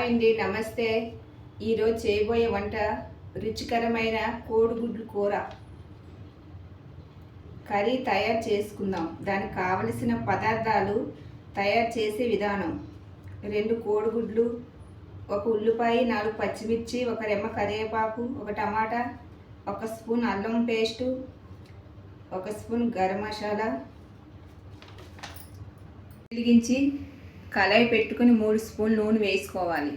Hi అండి, నమస్తే. ఈరోజు చేయబోయే వంట రుచికరమైన కోడిగుడ్లు కూర కర్రీ తయారు చేసుకుందాం. దానికి కావలసిన పదార్థాలు, తయారు చేసే విధానం: 2 కోడిగుడ్లు, 1 ఉల్లిపాయ, 4 పచ్చిమిర్చి, 1 రెమ్మ కరివేపాకు, 1 టమాటా, 1 స్పూన్ అల్లం పేస్టు, 1 స్పూన్ గరం మసాలా. వెలిగించి కళాయి పెట్టుకుని 3 స్పూన్లు నూనె వేసుకోవాలి.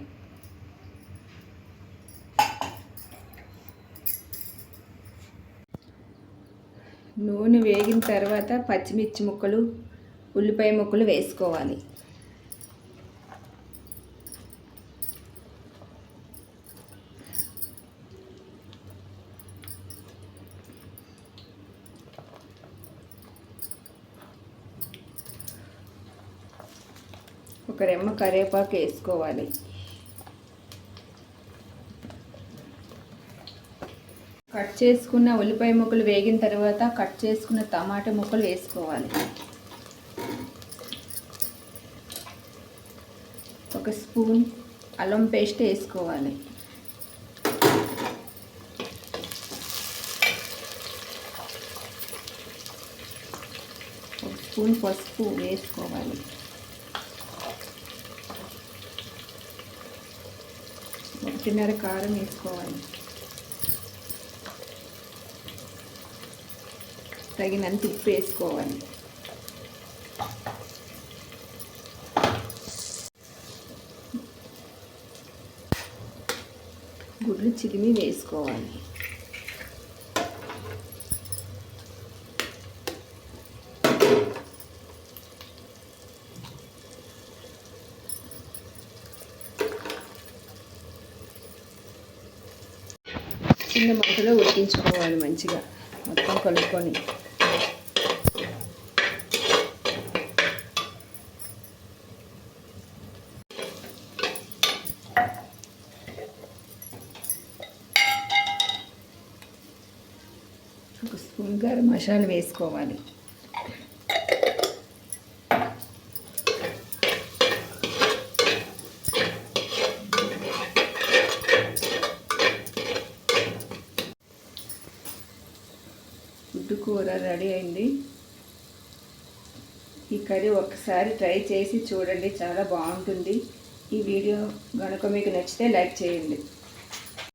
నూనె వేగిన తర్వాత పచ్చిమిర్చి ముక్కలు, ఉల్లిపాయ ముక్కలు వేసుకోవాలి. ఒక రెమ్మ కరివేపాకు వేసుకోవాలి. కట్ చేసుకున్న ఉల్లిపాయ ముక్కలు వేగిన తర్వాత కట్ చేసుకున్న టమాటా ముక్కలు వేసుకోవాలి. 1 స్పూన్ అల్లం పేస్ట్ వేసుకోవాలి. 1 స్పూన్ పసుపు వేసుకోవాలి. 1.5 కారం వేసుకోవాలి. తగినంత ఉప్పు వేసుకోవాలి. గుడ్లు చిరిమి వేసుకోవాలి. చిన్న మంటలో ఉడికించుకోవాలి. మంచిగా మొత్తం కలుపుకొని ఒక స్పూన్ గరం మసాలా వేసుకోవాలి. గుడ్డు కూర రెడీ అయింది. ఈ కర్రీ ఒకసారి ట్రై చేసి చూడండి, చాలా బాగుంటుంది. ఈ వీడియో కనుక మీకు నచ్చితే లైక్ చేయండి.